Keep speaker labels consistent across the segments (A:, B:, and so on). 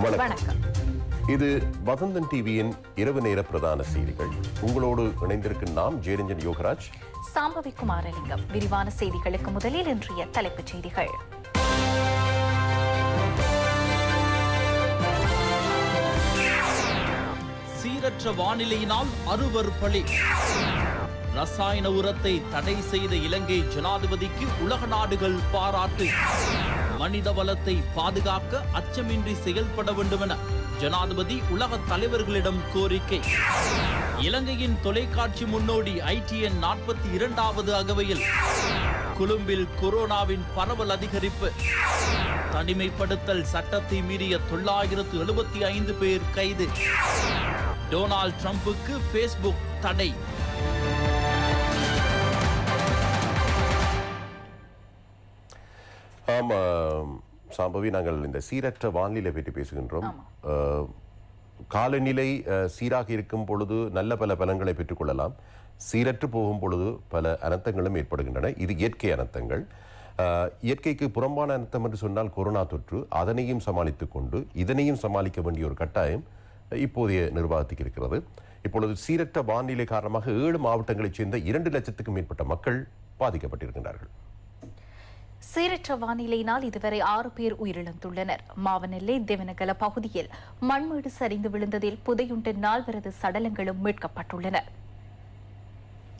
A: வணக்கம். இது வசந்தன் டிவியின் இரவு நேர பிரதான செய்திகள். உங்களோடு இணைந்திருக்கும் நாம் ஜெயரஞ்சன் யோகராஜ்,
B: சாம்பவி குமாரலிங்கம். விரிவான செய்திகளுக்கு முதலில் இன்றைய தலைப்புச் செய்திகள்.
C: சீரற்ற வானிலையினால் அருவருப்பலி. ரசாயன உரத்தை தடை செய்த இலங்கை ஜனாதிபதிக்கு உலக நாடுகள் பாராட்டு. மனித வளத்தை பாதுகாக்க அச்சமின்றி செயல்பட வேண்டும் என ஜனாதிபதி உலக தலைவர்களிடம் கோரிக்கை. இலங்கையின் தொலைக்காட்சி முன்னோடி ITN 42வது அகவையில். கொழும்பில் கொரோனாவின் பரவல் அதிகரிப்பு. தனிமைப்படுத்தல் சட்டத்தை மீறிய 975 பேர் கைது. டொனால்ட் ட்ரம்புக்கு ஃபேஸ்புக் தடை.
A: சாம்பவி, நாங்கள் இந்த சீரற்ற வானிலை பற்றி பேசுகின்றோம். காலநிலை சீராக இருக்கும் பொழுது நல்ல பல பலன்களை பெற்றுக்கொள்ளலாம். சீரற்று போகும் பொழுது பல அனர்த்தங்களும் ஏற்படுகின்றன. இது இயற்கை அனர்த்தங்கள். இயற்கைக்கு புறம்பான அனர்த்தம் என்று சொன்னால் கொரோனா தொற்று. அதனையும் சமாளித்துக் கொண்டு இதனையும் சமாளிக்க வேண்டிய ஒரு கட்டாயம் இப்போதைய நிர்வாகத்துக்கு இருக்கிறது. இப்பொழுது சீரற்ற வானிலை காரணமாக 7 மாவட்டங்களைச் சேர்ந்த 2 லட்சத்துக்கும் மேற்பட்ட மக்கள் பாதிக்கப்பட்டிருக்கின்றார்கள்.
B: சீரற்ற வானிலையினால் இதுவரை 6 பேர் உயிரிழந்துள்ளனர். மாவனெல்லை தேவனகல பகுதியில் மண்மேடு சரிந்து விழுந்ததில் புதையுண்ட 4 சடலங்களும் மீட்கப்பட்டுள்ளன.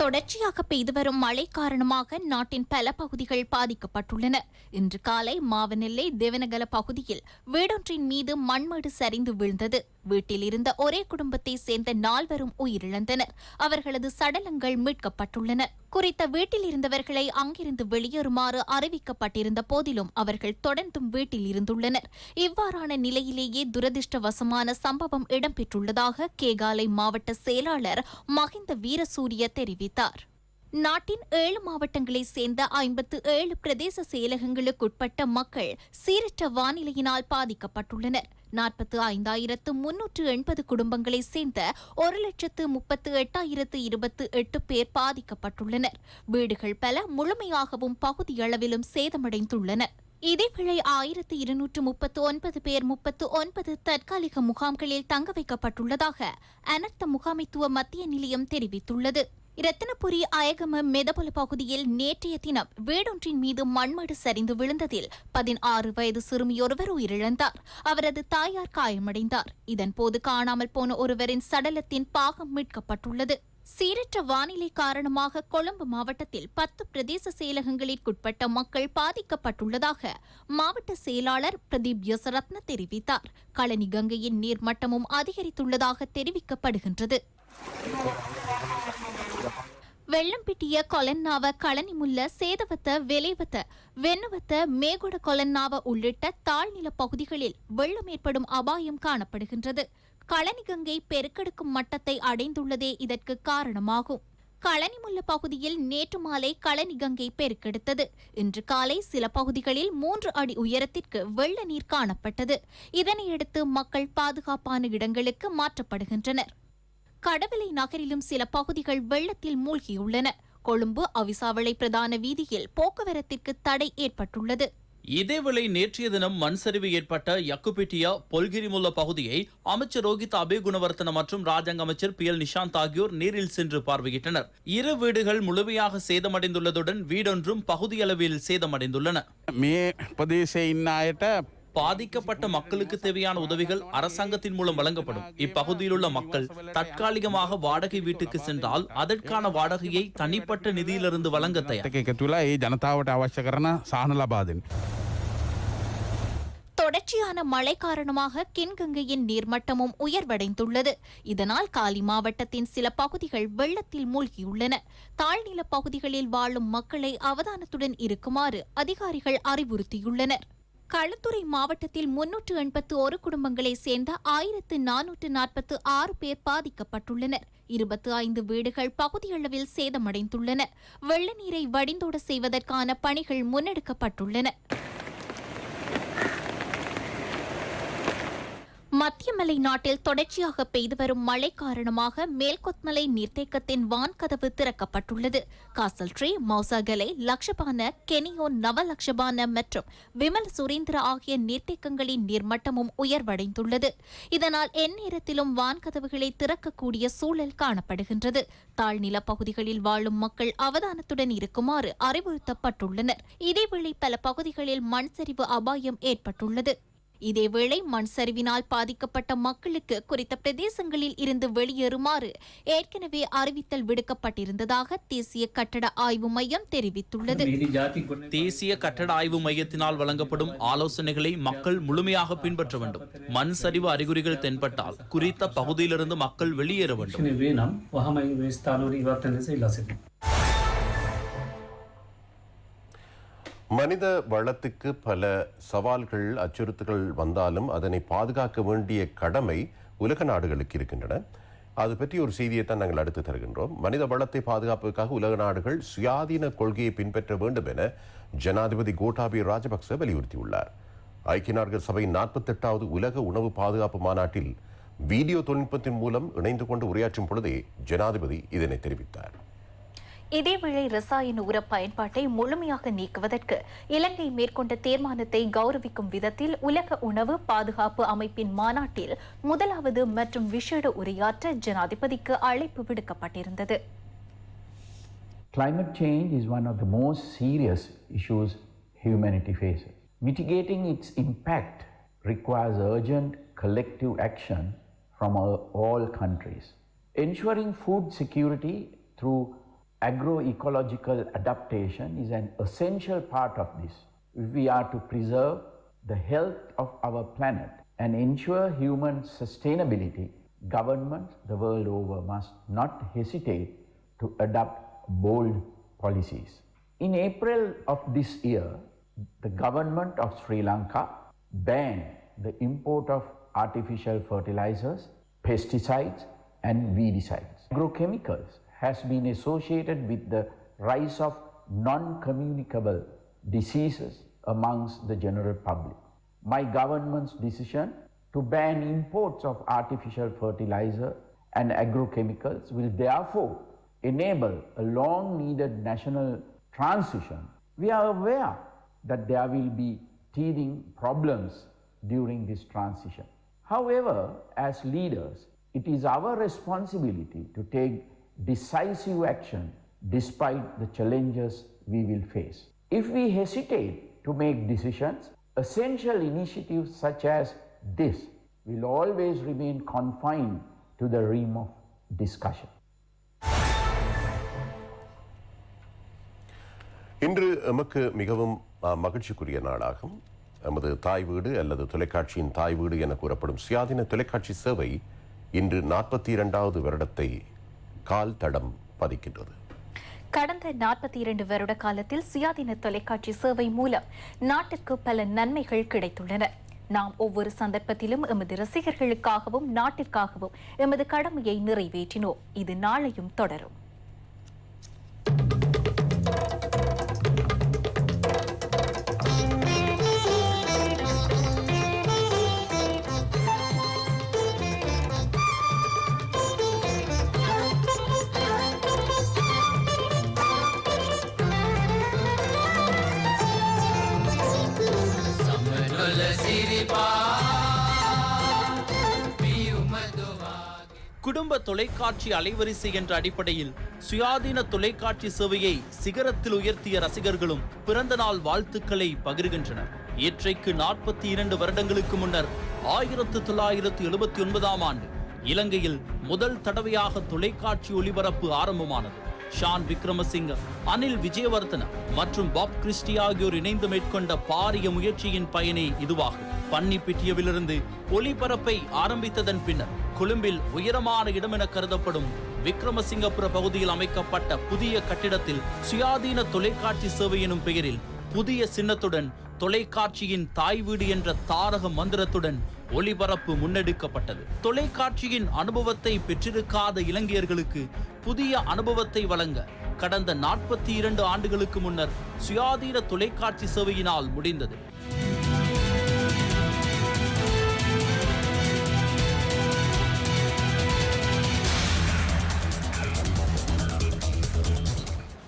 B: தொடர்ச்சியாக பெய்து வரும் மழை காரணமாக நாட்டின் பல பகுதிகள் பாதிக்கப்பட்டுள்ளன. இன்று காலை மாவனெல்லை தேவனகல பகுதியில் வீடொன்றின் மீது மண்மேடு சரிந்து விழுந்தது. வீட்டில் இருந்த ஒரே குடும்பத்தை சேர்ந்த 4 உயிரிழந்தனர். அவர்களது சடலங்கள் மீட்கப்பட்டுள்ளன. குறித்த வீட்டில் இருந்தவர்களை அங்கிருந்து வெளியேறுமாறு அறிவிக்கப்பட்டிருந்த போதிலும் அவர்கள் தொடர்ந்தும் வீட்டில் இருந்துள்ளனர். இவ்வாறான நிலையிலேயே துரதிருஷ்டவசமான சம்பவம் இடம்பெற்றுள்ளதாக கேகாலை மாவட்ட செயலாளர் மஹிந்த வீரசூரிய தெரிவித்தார். நாட்டின் 7 மாவட்டங்களைச் சேர்ந்த 57 பிரதேச செயலகங்களுக்குட்பட்ட மக்கள் சீரற்ற வானிலையினால் பாதிக்கப்பட்டுள்ளனர். 45,380 குடும்பங்களைச் சேர்ந்த 1,38,028 பேர் பாதிக்கப்பட்டுள்ளனர். வீடுகள் பல முழுமையாகவும் பகுதியளவிலும் சேதமடைந்துள்ளன. இதேவேளை 1,239 பேர் 39 தற்காலிக முகாம்களில் தங்க வைக்கப்பட்டுள்ளதாக அனர்த்த முகாமைத்துவ மத்திய நிலையம் தெரிவித்துள்ளது. இரத்தினபுரி அயகம மெதபல பகுதியில் நேற்றைய தினம் வீடொன்றின் மீது மண்மேடு சரிந்து விழுந்ததில் 16 வயது சிறுமியொருவர் உயிரிழந்தார். அவரது தாயார் காயமடைந்தார். இதன்போது காணாமல் போன ஒருவரின் சடலத்தின் பாகம் மீட்கப்பட்டுள்ளது. சீரற்ற வானிலை காரணமாக கொழும்பு மாவட்டத்தில் 10 பிரதேச செயலகங்களிற்குட்பட்ட மக்கள் பாதிக்கப்பட்டுள்ளதாக மாவட்ட செயலாளர் பிரதீப் யசரத்ன தெரிவித்தார். களனி கங்கையின் நீர்மட்டமும் அதிகரித்துள்ளதாக தெரிவிக்கப்படுகின்றது. வெள்ளம்பிட்டிய கொலன்னாவ களனிமுல்ல சேதவத்த வெலைவத்த வென்னவத்த மேகொட கொலன்னாவ உள்ளிட்ட தாழ்நில பகுதிகளில் வெள்ளம் ஏற்படும் அபாயம் காணப்படுகின்றது. களனி கங்கை பெருக்கெடுக்கும் மட்டத்தை அடைந்துள்ளதே இதற்கு காரணமாகும். களனிமுல்ல பகுதியில் நேற்று மாலை களனி கங்கை பெருக்கெடுத்தது. இன்று காலை சில பகுதிகளில் 3 அடி உயரத்திற்கு வெள்ள நீர் காணப்பட்டது. இதனையடுத்து மக்கள் பாதுகாப்பான இடங்களுக்கு மாற்றப்படுகின்றனர். கடவலை நகரிலும் சில பகுதிகள் வெள்ளத்தில் மூழ்கியுள்ளன. கொழும்பு அவிசாவளை பிரதான வீதியில் போக்குவரத்திற்கு தடை ஏற்பட்டுள்ளது.
C: இதேவேளை நேற்றைய தினம் மண் சரிவு ஏற்பட்ட யக்குபெட்டியா பொல்கிரிமுல்ல பகுதியை அமைச்சர் ரோஹித் அபேகுணவர்த்தன மற்றும் ராஜாங்க அமைச்சர் PL நிஷாந்த் ஆகியோர் நேரில் சென்று பார்வையிட்டனர். 2 வீடுகள் முழுமையாக சேதமடைந்துள்ளதுடன் வீடொன்றும் பகுதியளவில் சேதமடைந்துள்ளன. பாதிக்கப்பட்ட மக்களுக்கு தேவையான உதவிகள் அரசாங்கத்தின் மூலம் வழங்கப்படும். இப்பகுதியில் உள்ள மக்கள் தற்காலிகமாக வாடகை வீட்டுக்கு சென்றால் அதற்கான வாடகையை தனிப்பட்ட நிதியிலிருந்து வழங்க தயார்.
B: தொடர்ச்சியான மழை காரணமாக கின்கங்கையின் நீர்மட்டமும் உயர்வடைந்துள்ளது. இதனால் காலி மாவட்டத்தின் சில பகுதிகள் வெள்ளத்தில் மூழ்கியுள்ளன. தாழ்நில பகுதிகளில் வாழும் மக்களை அவதானத்துடன் இருக்குமாறு அதிகாரிகள் அறிவுறுத்தியுள்ளனர். களுத்துறை மாவட்டத்தில் 381 குடும்பங்களைச் சேர்ந்த 1,446 பேர் பாதிக்கப்பட்டுள்ளனர். 25 வீடுகள் பகுதியளவில் சேதமடைந்துள்ளன. வெள்ள நீரை வடிந்தோட செய்வதற்கான பணிகள் முன்னெடுக்கப்பட்டுள்ளன. மத்தியமலை நாட்டில் தொடர்ச்சியாக பெய்து வரும் மழை காரணமாக மேல்கொத்மலை நீர்த்தேக்கத்தின் வான்கதவு திறக்கப்பட்டுள்ளது. காசல் ட்ரீ, மௌசாகலை, லக்ஷபான, கெனியோன், நவலக்ஷபான மற்றும் விமல் சுரேந்திர ஆகிய நீர்த்தேக்கங்களின் நீர்மட்டமும் உயர்வடைந்துள்ளது. இதனால் எந்நேரத்திலும் வான்கதவுகளை திறக்கக்கூடிய சூழல் காணப்படுகின்றது. தாழ்நில பகுதிகளில் வாழும் மக்கள் அவதானத்துடன் இருக்குமாறு அறிவுறுத்தப்பட்டுள்ளனர். இதேவேளை பல பகுதிகளில் மண் சரிவு அபாயம் ஏற்பட்டுள்ளது. இதேவேளை மண் சரிவினால் பாதிக்கப்பட்ட மக்களுக்கு குறித்த பிரதேசங்களில் இருந்து வெளியேறுமாறு ஏற்கனவே அறிவித்தல் விடுக்கப்பட்டிருந்ததாக தேசிய கட்டட ஆய்வு மையம் தெரிவித்துள்ளது.
C: தேசிய கட்டட ஆய்வு மையத்தினால் வழங்கப்படும் ஆலோசனைகளை மக்கள் முழுமையாக பின்பற்ற வேண்டும். மண் சரிவு அறிகுறிகள் தென்பட்டால் குறித்த பகுதியிலிருந்து மக்கள் வெளியேற வேண்டும்.
A: மனித வளத்துக்கு பல சவால்கள், அச்சுறுத்தல்கள் வந்தாலும் அதனை பாதுகாக்க வேண்டிய கடமை உலக நாடுகளுக்கு இருக்கின்றன. அது பற்றி ஒரு செய்தியை தான் நாங்கள் அடுத்து தருகின்றோம். மனித வளத்தை பாதுகாப்பதற்காக உலக நாடுகள் சுயாதீன கொள்கையை பின்பற்ற வேண்டும் என ஜனாதிபதி கோட்டாபய ராஜபக்ச வலியுறுத்தியுள்ளார். ஐக்கிய நாடுகள் சபையின் 48வது உலக உணவு பாதுகாப்பு மாநாட்டில் வீடியோ தொழில்நுட்பத்தின் மூலம் இணைந்து கொண்டு உரையாற்றும் பொழுதே ஜனாதிபதி இதனை தெரிவித்தார்.
B: இதேவேளை ரசாயன உர பயன்பாட்டை முழுமையாக நீக்குவதற்கு இலங்கை மேற்கொண்ட தீர்மானத்தை கௌரவிக்கும் விதத்தில் உலக உணவு பாதுகாப்பு அமைப்பின் மாநாட்டில் முதலாவது மற்றும் விசேட உரையாற்ற ஜனாதிபதிக்கு அழைப்பு விடுக்கப்பட்டிருந்தது.
D: Climate change is one of the most serious issues humanity faces. Mitigating its impact requires urgent collective action from all countries. Ensuring food security through agroecological adaptation is an essential part of this. If we are to preserve the health of our planet and ensure human sustainability, governments the world over must not hesitate to adopt bold policies. In April of this year, the government of Sri Lanka banned the import of artificial fertilizers, pesticides and weedicides. Agrochemicals has been associated with the rise of non-communicable diseases amongst the general public. My government's decision to ban imports of artificial fertilizer and agrochemicals will therefore enable a long-needed national transition. We are aware that there will be teething problems during this transition. However, as leaders, it is our responsibility to take decisive action despite the challenges we will face. If we hesitate to make decisions, essential initiatives such as this will always remain confined to the realm of discussion.
A: இன்று எமக்கு மிகவும் மகிழ்ச்சிக்குரிய நாளாகும். எமது தாய் வீடு அல்லது தொலைக்காட்சியின் தாய் வீடு என கூறப்படும் சுயாதீன தொலைக்காட்சி சேவை இன்று 42வது வருடத்தை கால் தடம் பதிக்கின்றது.
B: கடந்த 42 வருட காலத்தில் சுயாதீன தொலைக்காட்சி சேவை மூலம் நாட்டிற்கு பல நன்மைகள் கிடைத்துள்ளன. நாம் ஒவ்வொரு சந்தர்ப்பத்திலும் எமது ரசிகர்களுக்காகவும் நாட்டிற்காகவும் எமது கடமையை நிறைவேற்றினோம். இது நாளையும் தொடரும்.
C: குடும்ப தொலைக்காட்சி அலைவரிசை என்ற அடிப்படையில் சுயாதீன தொலைக்காட்சி சேவையை சிகரத்தில் உயர்த்திய ரசிகர்களும் பிறந்த நாள் வாழ்த்துக்களை பகிர்கின்றனர். இற்றைக்கு 42 வருடங்களுக்கு முன்னர் 1979ஆம் ஆண்டு இலங்கையில் முதல் தடவையாக தொலைக்காட்சி ஒளிபரப்பு ஆரம்பமானது. ஷான் விக்ரமசிங்க, அனில் விஜயவர்தன மற்றும் பாப் கிறிஸ்டி ஆகியோர் இணைந்து மேற்கொண்ட பாரிய முயற்சியின் பயனே இதுவாகும். பன்னிப்பிட்டியவிலிருந்து ஒளிபரப்பை ஆரம்பித்ததன் பின்னர் கொழும்பில் உயரமான இடம் என கருதப்படும் விக்ரமசிங்கபுர பகுதியில் அமைக்கப்பட்ட புதிய கட்டிடத்தில் சுயாதீன தொலைக்காட்சி சேவை எனும் பெயரில் புதிய சின்னத்துடன் தொலைக்காட்சியின் தாய் வீடு என்ற தாரக மந்திரத்துடன் ஒளிபரப்பு முன்னெடுக்கப்பட்டது. தொலைக்காட்சியின் அனுபவத்தை பெற்றிருக்காத இலங்கையர்களுக்கு புதிய அனுபவத்தை வழங்க கடந்த 42 ஆண்டுகளுக்கு முன்னர் சுயாதீன தொலைக்காட்சி சேவையினால் முடிந்தது.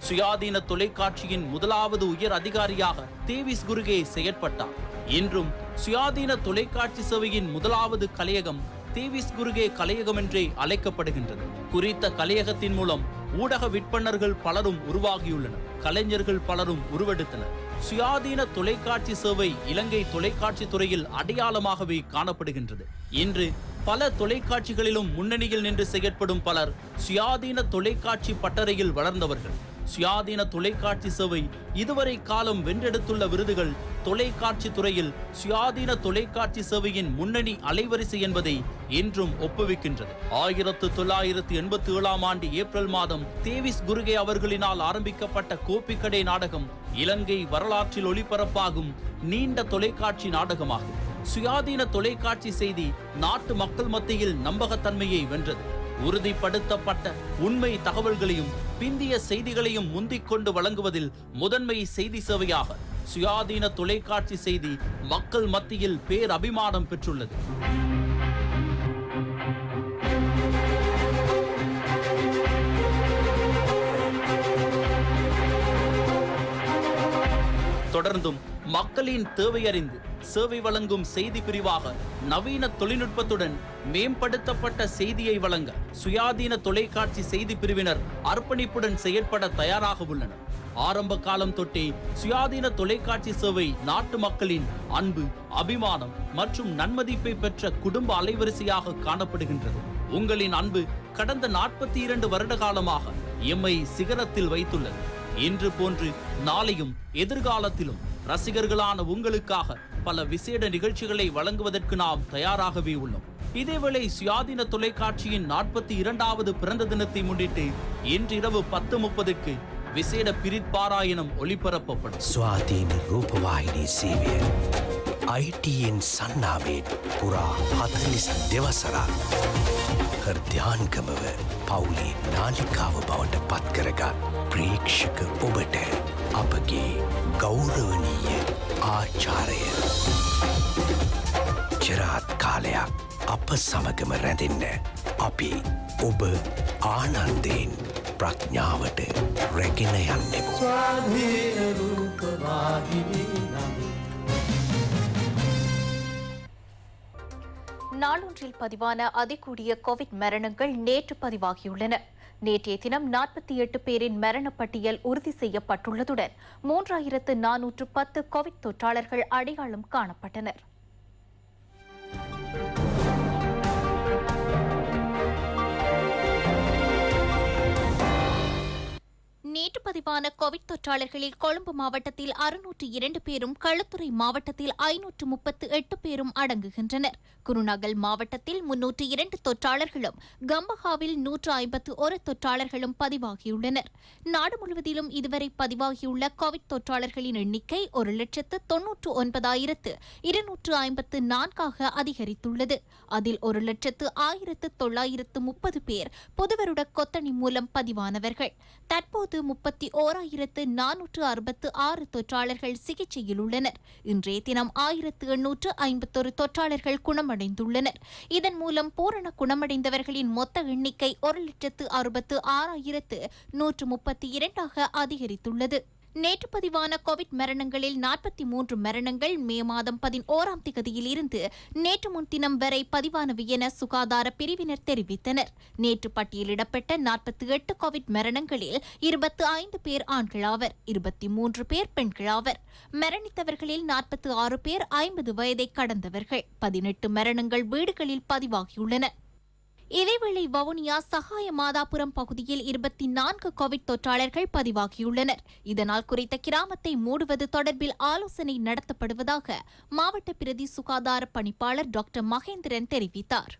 C: சுயாதீன தொலைக்காட்சியின் முதலாவது உயர் அதிகாரியாக தேவிஸ் குருகே செயற்பட்டார். இன்றும் சுயாதீன தொலைக்காட்சி சேவையின் முதலாவது கலையகம் தேவிஸ் குருகே கலையகம் என்றே அழைக்கப்படுகின்றது. குறித்த கலையகத்தின் மூலம் ஊடக விற்பனர்கள் பலரும் உருவாகியுள்ளனர், கலைஞர்கள் பலரும் உருவெடுத்தனர். சுயாதீன தொலைக்காட்சி சேவை இலங்கை தொலைக்காட்சி துறையில் அடையாளமாகவே காணப்படுகின்றது. இன்று பல தொலைக்காட்சிகளிலும் முன்னணியில் நின்று செயற்படும் பலர் சுயாதீன தொலைக்காட்சி பட்டறையில் வளர்ந்தவர்கள். சுயாதீன தொலைக்காட்சி சேவை இதுவரை காலம் வென்றெடுத்துள்ள விருதுகள் தொலைக்காட்சி துறையில் சுயாதீன தொலைக்காட்சி சேவையின் முன்னணி அலைவரிசை என்பதை என்றும் ஒப்புவிக்கின்றது. 1987 ஆண்டு ஏப்ரல் மாதம் தேவிஸ் குருகே அவர்களினால் ஆரம்பிக்கப்பட்ட கோப்பிக்கடை நாடகம் இலங்கை வரலாற்றில் ஒளிபரப்பாகும் நீண்ட தொலைக்காட்சி நாடகமாகும். சுயாதீன தொலைக்காட்சி செய்தி நாட்டு மக்கள் மத்தியில் நம்பகத்தன்மையை வென்றது. உறுதிப்படுத்தப்பட்ட உண்மை தகவல்களையும் பிந்திய செய்திகளையும் முந்திக் கொண்டு வழங்குவதில் முதன்மை செய்தி சேவையாக சுயாதீன தொலைக்காட்சி செய்தி மக்கள் மத்தியில் பேரபிமானம் பெற்றுள்ளது. தொடர்ந்தும் மக்களின் தேவையறிந்து சேவை வழங்கும் செய்தி பிரிவாக நவீன தொழில்நுட்பத்துடன் மேம்படுத்தப்பட்ட செய்தியை வழங்க சுயாதீன தொலைக்காட்சி செய்தி பிரிவினர் அர்ப்பணிப்புடன் செயற்பட தயாராக உள்ளனர். ஆரம்ப காலம் தொட்டே சுயாதீன தொலைக்காட்சி சேவை நாட்டு மக்களின் அன்பு, அபிமானம் மற்றும் நன்மதிப்பை பெற்ற குடும்ப அலைவரிசையாக காணப்படுகின்றது. உங்களின் அன்பு கடந்த 42 வருட காலமாக எம்மை சிகரத்தில் வைத்துள்ளது. இன்று போன்று நாளையும் எதிர்காலத்திலும் ரசிகர்களான உங்களுக்காக பல விசேட நிகழ்ச்சிகளை வழங்குவதற்கு நாம் தயாராகவே உள்ளோம். இதேவேளை சுயாதீன தொலைக்காட்சியின் 42வது பிறந்த தினத்தை முன்னிட்டு இன்று இரவு 10:30க்கு விசேட பிரித்பாராயணம் ஒளிபரப்பப்படும்.
E: ස්වාධීන රූපවාහිනී සේවය ITN සන්නාමයෙන් පුරා 42 වසරක් හෘදයාංගමව පවුලේ නාලිකාව බවට පත්කරගත් ප්‍රේක්ෂක ඔබට අපගේ ගෞරවනීය ආචාරය. චිරාත් කාලයක් අප සමගම රැඳෙන්න අපි ඔබ ආනන්දයෙන් ප්‍රඥාවට රැගෙන යන්නෙමු.
F: ස්වාධීන රූපවාහිනී
B: நாளொன்றில் பதிவான அதிகூடிய கோவிட் மரணங்கள் நேற்று பதிவாகியுள்ளன. நேற்றைய தினம் 48 பேரின் மரணப்பட்டியல் உறுதி செய்யப்பட்டுள்ளதுடன் 3410 கோவிட் தொற்றாளர்கள் அடையாளம் காணப்பட்டனர். நேற்று பதிவான கோவிட் தொற்றாளர்களில் கொழும்பு மாவட்டத்தில் 602 பேரும், களுத்துறை மாவட்டத்தில் 538 பேரும் அடங்குகின்றனர். குருநாகல் மாவட்டத்தில் 302 தொற்றாளர்களும், கம்பஹாவில் 151 தொற்றாளர்களும் பதிவாகியுள்ளனர். நாடு முழுவதிலும் இதுவரை பதிவாகியுள்ள கோவிட் தொற்றாளர்களின் எண்ணிக்கை 1,90,254 அதிகரித்துள்ளது. அதில் 1,00,1930 பேர் புதுவருட கொத்தணி மூலம் பதிவானவர்கள். தற்போது 31,466 தொற்றாளர்கள் சிகிச்சையில் உள்ளனர். இன்றைய தினம் 1851 தொற்றாளர்கள் குணமடைந்துள்ளனர். இதன் மூலம் பூரண குணமடைந்தவர்களின் மொத்த எண்ணிக்கை 1,60,132 அதிகரித்துள்ளது. நேற்று பதிவான கோவிட் மரணங்களில் 43 மரணங்கள் மே மாதம் 11ஆம் தேதியில் இருந்து நேற்று முன்தினம் வரை பதிவானவை என சுகாதார பிரிவினர் தெரிவித்தனர். நேற்று பட்டியலிடப்பட்ட 48 கோவிட் மரணங்களில் 25 பேர் ஆண்களாவர், 23 பேர் பெண்களாவர். மரணித்தவர்களில் 46 பேர் 50 வயதை கடந்தவர்கள். 18 மரணங்கள் வீடுகளில் பதிவாகியுள்ளன. இதேவேளை வவுனியா சகாய மாதாபுரம் பகுதியில் 24 கோவிட் தொற்றாளர்கள் பதிவாகியுள்ளனர். இதனால் குறித்த கிராமத்தை மூடுவது தொடர்பில் ஆலோசனை நடத்தப்படுவதாக மாவட்ட பிரதி சுகாதார பணிப்பாளர் டாக்டர் மகேந்திரன் தெரிவித்தார்.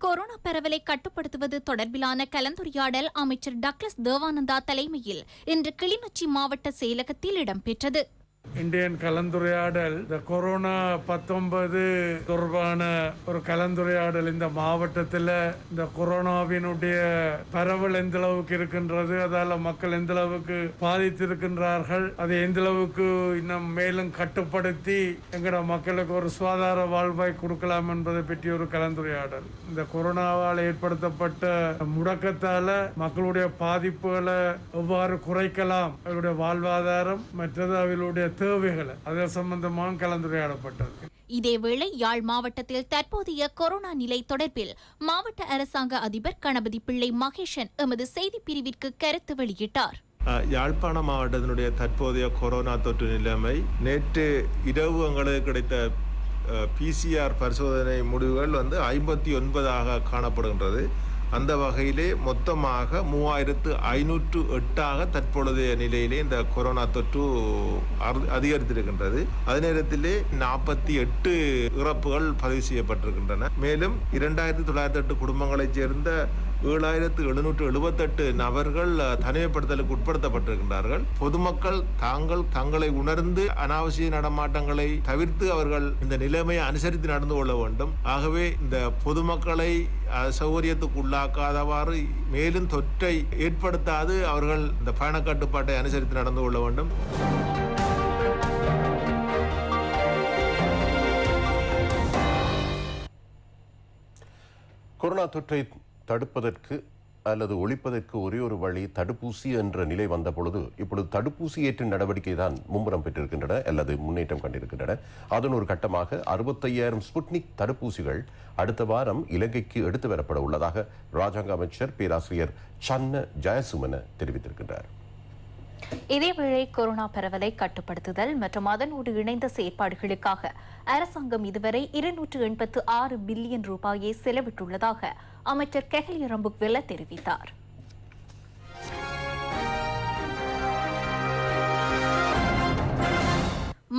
B: கொரோனா பரவலை கட்டுப்படுத்துவது தொடர்பிலான கலந்துரையாடல் அமைச்சர் டக்ளஸ் தேவானந்தா தலைமையில் இன்று கிளிநொச்சி மாவட்ட செயலகத்தில் இடம்பெற்றது.
G: இந்தியன் கலந்துரையாடல் இந்த கொரோனா 19 தொடர்பான ஒரு கலந்துரையாடல். இந்த மாவட்டத்தில் இந்த கொரோனாவினுடைய பரவல் எந்த அளவுக்கு இருக்கின்றது, அதால மக்கள் எந்த அளவுக்கு பாதித்திருக்கின்றார்கள், அதை எந்த அளவுக்கு இன்னும் மேலும் கட்டுப்படுத்தி எங்கட மக்களுக்கு ஒரு சுகாதார வாழ்வை கொடுக்கலாம் என்பதை பற்றி ஒரு கலந்துரையாடல். இந்த கொரோனாவால் ஏற்படுத்தப்பட்ட முடக்கத்தால மக்களுடைய பாதிப்புகளை எவ்வாறு குறைக்கலாம், அவருடைய வாழ்வாதாரம் மற்றது அவர்களுடைய தேவைகளை அது சம்பந்தமாக கலந்துரையாடப்பட்டது.
B: இதேவேளை யாழ் மாவட்டத்தில் தற்போதைய கொரோனா நிலை தொடர்பில் மாவட்ட அரசாங்க அதிபர் கணபதி பிள்ளை மகேஷன் எமது செய்தி பிரிவிற்கு கருத்து வெளியிட்டார்.
H: யாழ்ப்பாண மாவட்டத்தினுடைய தற்போதைய கொரோனா தொற்று நிலைமை, நேற்று இரவு எங்களுக்கு கிடைத்த PCR பரிசோதனை முடிவுகள் 59 காணப்படுகின்றது. அந்த வகையிலே மொத்தமாக 3508 தற்பொழுதைய நிலையிலே இந்த கொரோனா தொற்று அதிகரித்திருக்கின்றது. அதே நேரத்திலே 48 இறப்புகள் பதிவு செய்யப்பட்டிருக்கின்றன. மேலும் 2908 குடும்பங்களைச் சேர்ந்த 7778 நபர்கள் தனிமைப்படுத்தலுக்கு உட்படுத்தப்பட்டிருக்கின்றார்கள். பொதுமக்கள் தங்களை உணர்ந்து அனாவசிய நடமாட்டங்களை தவிர்த்து அவர்கள் இந்த நிலைமையை அனுசரித்து நடந்து கொள்ள வேண்டும். ஆகவே இந்த பொதுமக்களை சௌகரியத்துக்கு உள்ளாக்காதவாறு மேலும் தொற்றை ஏற்படுத்தாது அவர்கள் இந்த பயண கட்டுப்பாட்டை அனுசரித்து நடந்து கொள்ள வேண்டும்.
A: கொரோனா தொற்றை தடுப்பதற்கு அல்லது ஒழிப்பதற்கு ஒரே ஒரு வழி தடுப்பூசி என்ற நிலை வந்த பொழுது இப்பொழுது தடுப்பூசி ஏற்றும் நடவடிக்கை தான் மும்முரம் பெற்றிருக்கின்றன அல்லது முன்னேற்றம் கண்டிருக்கின்றன. அதன் ஒரு கட்டமாக 65,000 ஸ்புட்னிக் தடுப்பூசிகள் அடுத்த வாரம் இலங்கைக்கு எடுத்து வரப்பட உள்ளதாக ராஜாங்க அமைச்சர் பேராசிரியர் சன்ன ஜெயசுமன தெரிவித்திருக்கின்றார்.
B: இதேவேளை கொரோனா பரவலை கட்டுப்படுத்துதல் மற்றும் அதனோடு இணைந்த செயற்பாடுகளுக்காக அரசாங்கம் இதுவரை 286 பில்லியன் ரூபாயை செலவிட்டுள்ளதாக அமைச்சர் கெஹலிய ரம்புக்வெல்ல தெரிவித்தார்.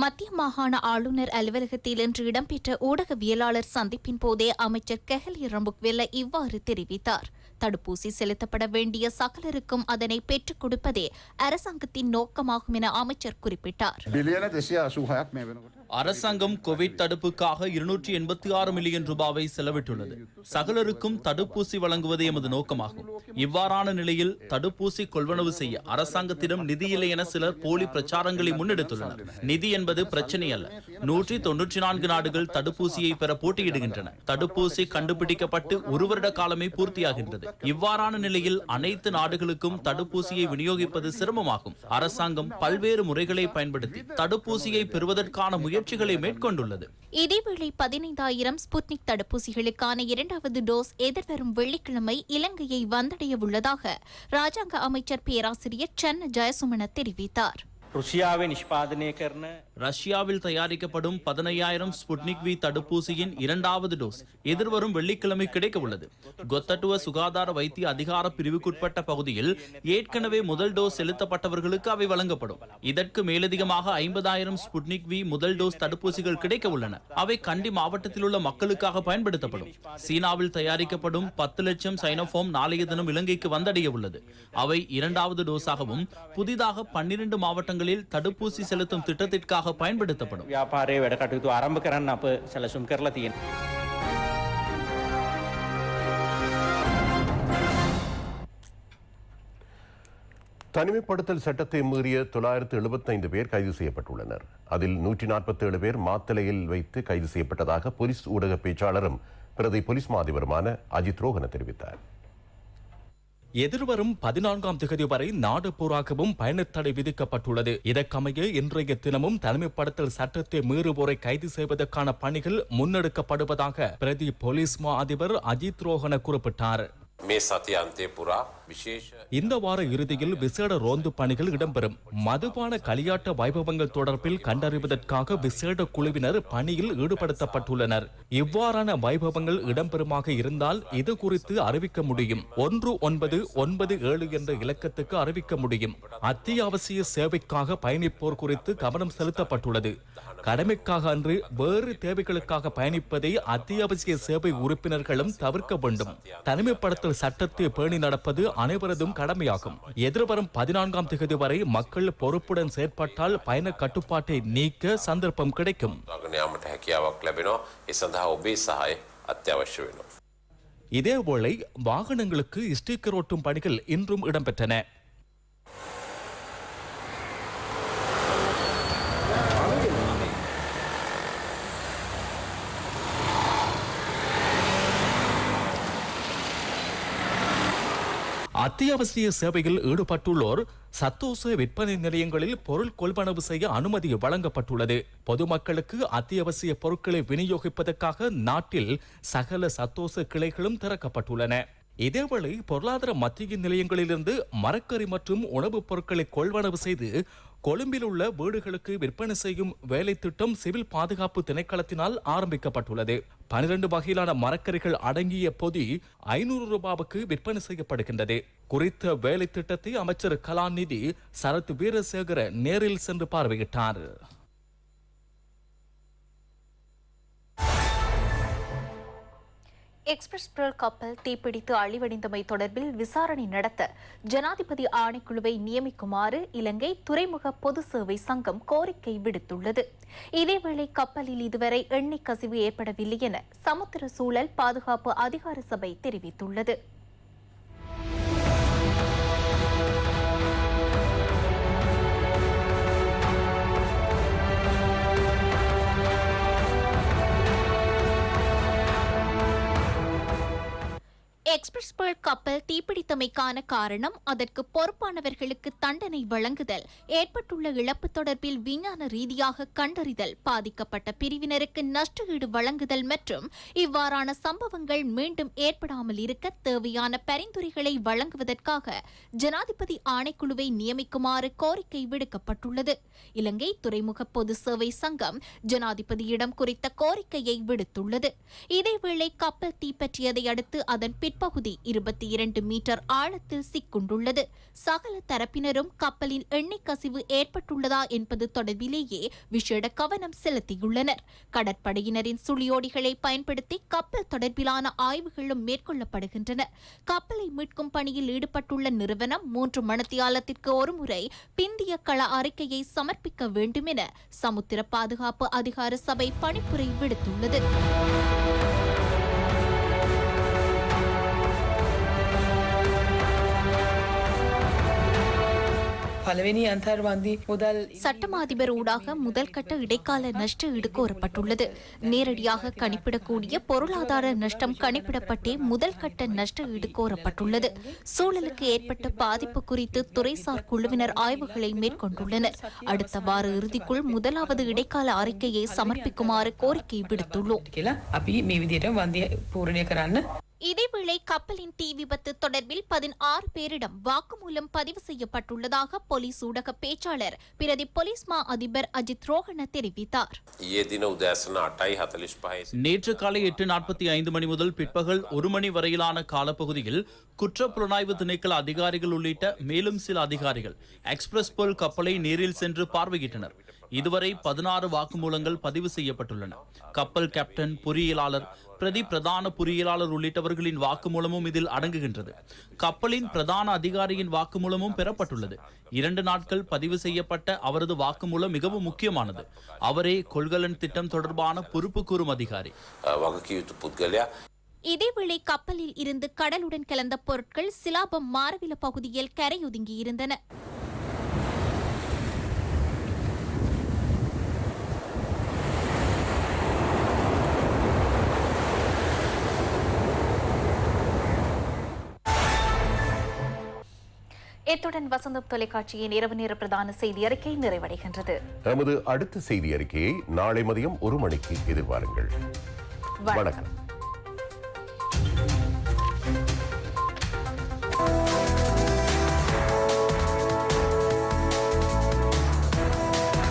B: மத்திய மாகாண ஆளுநர் அலுவலகத்தில் இன்று இடம்பெற்ற ஊடகவியலாளர் சந்திப்பின் போதே அமைச்சர் கெஹலிய ரம்புக்வெல்ல இவ்வாறு தெரிவித்தார். தடுப்பூசி செலுத்தப்பட வேண்டிய சகலருக்கும் அதனை பெற்றுக் கொடுப்பதே அரசாங்கத்தின் நோக்கமாகும் என அமைச்சர் குறிப்பிட்டார்.
C: அரசாங்கம் கோவிட் தடுப்புக்காக 286 மில்லியன் ரூபாவை செலவிட்டுள்ளது. சகலருக்கும் தடுப்பூசி வழங்குவது எமது நோக்கமாகும். இவ்வாறான நிலையில் தடுப்பூசி கொள்வனவு செய்ய அரசாங்கத்திடம் நிதி இல்லை என சிலர் போலி பிரச்சாரங்களை முன்னெடுத்துள்ளனர். நிதி என்பது பிரச்சனை அல்ல. 194 நாடுகள் தடுப்பூசியை பெற போட்டியிடுகின்றன. தடுப்பூசி கண்டுபிடிக்கப்பட்டு 1 வருட காலமே பூர்த்தியாகின்றது. இவ்வாறான நிலையில் அனைத்து நாடுகளுக்கும் தடுப்பூசியை விநியோகிப்பது சிரமமாகும். அரசாங்கம் பல்வேறு முறைகளை பயன்படுத்தி தடுப்பூசியை பெறுவதற்கான முயற்சிகளை மேற்கொண்டுள்ளது.
B: இதேவேளை 15,000 ஸ்புட்னிக் தடுப்பூசிகளுக்கான 2வது டோஸ் எதிர்வரும் வெள்ளிக்கிழமை இலங்கையை வந்தடைய உள்ளதாக ராஜாங்க அமைச்சர் பேராசிரியர் சன்ன ஜெயசுமன தெரிவித்தார்.
C: ரஷ்யாவில் தயாரிக்கப்படும் 15,000 ஸ்புட்னிக் வி தடுப்பூசியின் 2வது டோஸ் எதிர்வரும் வெள்ளிக்கிழமை கிடைக்க உள்ளது. கொத்தட்டுவ சுகாதார வைத்திய அதிகார பிரிவுக்குட்பட்ட பகுதியில் ஏற்கனவே முதல் டோஸ் செலுத்தப்பட்டவர்களுக்கு அவை வழங்கப்படும். இதற்கு மேலதிகமாக 50,000 ஸ்புட்னிக் வி முதல் டோஸ் தடுப்பூசிகள் கிடைக்க உள்ளன. அவை கண்டி மாவட்டத்தில் உள்ள மக்களுக்காக பயன்படுத்தப்படும். சீனாவில் தயாரிக்கப்படும் 10 லட்சம் சைனோஃபார்ம் நாளைய தினம் இலங்கைக்கு வந்தடைய உள்ளது. அவை 2வது டோஸாகவும் புதிதாக 12 மாவட்டங்கள் தடுப்பூசி செலுத்தும் திட்டத்திற்காக பயன்படுத்தப்படும்.
A: தனிமைப்படுத்தல் சட்டத்தை மீறிய 975 பேர் கைது செய்யப்பட்டுள்ளனர். அதில் 147 பேர் மாத்தளையில் வைத்து கைது செய்யப்பட்டதாக போலீஸ் ஊடக பேச்சாளரும் பிரதி போலீஸ் மாதிபருமான அஜித் ரோஹன தெரிவித்தார்.
I: எதிர்வரும் 14ஆம் தேதி வரை நாடு பூராகவும் பயணத்தடை விதிக்கப்பட்டுள்ளது. இதற்கமைய இன்றைய தினமும் தனிமைப்படுத்தல் சட்டத்தை மீறுவோரை கைது செய்வதற்கான பணிகள் முன்னெடுக்கப்படுவதாக பிரதி போலீஸ் மா அதிபர் அஜித் ரோஹன குறிப்பிட்டார். இந்த வார இறுதியில் விசேட ரோந்து பணிகள் இடம்பெறும். மதுபான களியாட்ட வைபவங்கள் தொடர்பில் கண்டறிவதற்காக விசேட குழுவினர் பணியில் ஈடுபடுத்தப்பட்டுள்ளனர். இவ்வாறான வைபவங்கள் இடம்பெறுமாக இருந்தால் இது குறித்து அறிவிக்க முடியும். 1997 என்ற இலக்கத்துக்கு அறிவிக்க முடியும். அத்தியாவசிய சேவைக்காக பயணிப்போர் குறித்து கவனம் செலுத்தப்பட்டுள்ளது. கடமைக்காக அன்று வேறு தேவைகளுக்காக பயணிப்பதை அத்தியாவசிய சேவை உறுப்பினர்களும் தவிர்க்க வேண்டும். தனிமைப்படுத்தல் சட்டத்தை பேணி நடப்பது அனைவரதும் கடமையாகும். எதிர்வரும் 14ஆம் தேதி வரை மக்கள் பொறுப்புடன் செயற்பட்டால் பயண கட்டுப்பாட்டை நீக்க சந்தர்ப்பம் கிடைக்கும். இதேவேளை வாகனங்களுக்கு ஸ்டிக்கர் ஒட்டும் பணிகள் இன்றும் இடம்பெற்றன. அத்தியாவசிய சேவையில் ஈடுபட்டுள்ளோர் சத்தோச விற்பனை நிலையங்களில் பொருள் கொள்வனவு செய்ய அனுமதி வழங்கப்பட்டுள்ளது. பொதுமக்களுக்கு அத்தியாவசிய பொருட்களை விநியோகிப்பதற்காக நாட்டில் சகல சத்தோச கிளைகளும் திறக்கப்பட்டுள்ளன. இதேவேளை பொருளாதார மத்திய நிலையங்களிலிருந்து மரக்கறி மற்றும் உணவுப் பொருட்களை கொள்வனவு செய்து கொழும்பில் உள்ள வீடுகளுக்கு விற்பனை செய்யும் வேலை திட்டம் சிவில் பாதுகாப்பு திணைக்களத்தினால் ஆரம்பிக்கப்பட்டுள்ளது. 12 வகையிலான மரக்கறிகள் அடங்கிய பொதி 500 ரூபாவுக்கு விற்பனை செய்யப்படுகின்றது. குறித்த வேலை திட்டத்தை அமைச்சர் கலாநிதி சரத் வீரசேகர நேரில் சென்று பார்வையிட்டார்.
B: எக்ஸ்பிரஸ் பெர்ல் கப்பல் தீப்பிடித்து அழிவடைந்தமை தொடர்பில் விசாரணை நடத்த ஜனாதிபதி ஆணைக்குழுவை நியமிக்குமாறு இலங்கை துறைமுக பொது சேவை சங்கம் கோரிக்கை விடுத்துள்ளது. இதேவேளை கப்பலில் இதுவரை எண்ணெய் கசிவு ஏற்படவில்லை என சமுத்திர சூழல் பாதுகாப்பு அதிகார சபை தெரிவித்துள்ளது. எக்ஸ்பிரஸ் பெர்ல் கப்பல் தீப்பிடித்தமைக்கான காரணம், அதற்கு பொறுப்பானவர்களுக்கு தண்டனை வழங்குதல், ஏற்பட்டுள்ள இழப்பு தொடர்பில் விஞ்ஞான ரீதியாக கண்டறிதல், பாதிக்கப்பட்ட பிரிவினருக்கு நஷ்டஈடு வழங்குதல் மற்றும் இவ்வாறான சம்பவங்கள் மீண்டும் ஏற்படாமல் இருக்க தேவையான பரிந்துரைகளை வழங்குவதற்காக ஜனாதிபதி ஆணைக்குழுவை நியமிக்குமாறு கோரிக்கை விடுக்கப்பட்டுள்ளது. இலங்கை துறைமுக பொது சேவை சங்கம் ஜனாதிபதியிடம் குறித்த கோரிக்கையை விடுத்துள்ளது. இதேவேளை கப்பல் தீப்பற்றியதை அடுத்து அதன் பகுதி 22 மீட்டர் ஆழத்தில் சிக்குண்டுள்ளது. சகல தரப்பினரும் கப்பலில் எண்ணெய் கசிவு ஏற்பட்டுள்ளதா என்பது தொடர்பிலேயே விசேட கவனம் செலுத்தியுள்ளனர். கடற்படையினரின் சுழியோடிகளை பயன்படுத்தி கப்பல் தொடர்பிலான ஆய்வுகளும் மேற்கொள்ளப்படுகின்றன. கப்பலை மீட்கும் பணியில் ஈடுபட்டுள்ள நிறுவனம் 3 மணித்தியாலத்திற்கு ஒருமுறை பிந்திய கள அறிக்கையை சமர்ப்பிக்க வேண்டும் என சமுத்திர பாதுகாப்பு அதிகார சபை பணிப்புரை விடுத்துள்ளது. சட்டமா அதிபர் ஊடாக முதல் கட்ட இடைக்கால நஷ்ட ஈடு கோரப்பட்டுள்ளது. நேரடியாக கணிப்பிடக்கூடிய பொருளாதார நஷ்டம் கணிப்பிடப்பட்டே முதல் கட்ட நஷ்ட ஈடு கோரப்பட்டுள்ளது. சூழலுக்கு ஏற்பட்ட பாதிப்பு குறித்து துறைசார் குழுவினர் ஆய்வுகளை மேற்கொண்டுள்ளனர். அடுத்த வார இறுதிக்குள் முதலாவது இடைக்கால அறிக்கையை சமர்ப்பிக்குமாறு கோரிக்கை விடுத்துள்ளோம். இதேவேளை கப்பலின் தீ விபத்து தொடர்பில் 16 பேரிடம் வாக்குமூலம் பதிவு செய்யப்பட்டுள்ளதாக போலீஸ் ஊடக பேச்சாளர் பிரதி போலீஸ் மா அதிபர் அஜித் ரோஹண தெரிவித்தார்.
C: நேற்று காலை 8:45 மணி முதல் பிற்பகல் 1 மணி வரையிலான காலப்பகுதியில் குற்றப்புலனாய்வு திணைக்கள அதிகாரிகள் உள்ளிட்ட மேலும் சில அதிகாரிகள் எக்ஸ்பிரஸ் பெர்ல் கப்பலை நேரில் சென்று பார்வையிட்டனர். இதுவரை 16 வாக்குமூலங்கள் பதிவு செய்யப்பட்டுள்ளன. கப்பல் கேப்டன், பொறியியலாளர், பிரதான பொறியியலாளர் உள்ளிட்டவர்களின் வாக்குமூலமும் இதில் அடங்குகின்றது. கப்பலின் பிரதான அதிகாரியின் வாக்குமூலமும் பெறப்பட்டுள்ளது. 2 நாட்கள் பதிவு செய்யப்பட்ட அவரது வாக்குமூலம் மிகவும் முக்கியமானது. அவரே கொள்கலன் திட்டம் தொடர்பான பொறுப்பு கூறும் அதிகாரி.
B: இதேவேளை கப்பலில் இருந்து கடலுடன் கலந்த பொருட்கள் சிலாபம் மாரவில பகுதியில் கரையொதுங்கியிருந்தன. இத்துடன் வசந்தம் தொலைக்காட்சியின் இரவு நேர பிரதான செய்தி அறிக்கை நிறைவடைகின்றது.
A: நமது அடுத்த செய்தி அறிக்கையை நாளை மதியம் 1 மணிக்கு எதிர்பாருங்கள். வணக்கம்.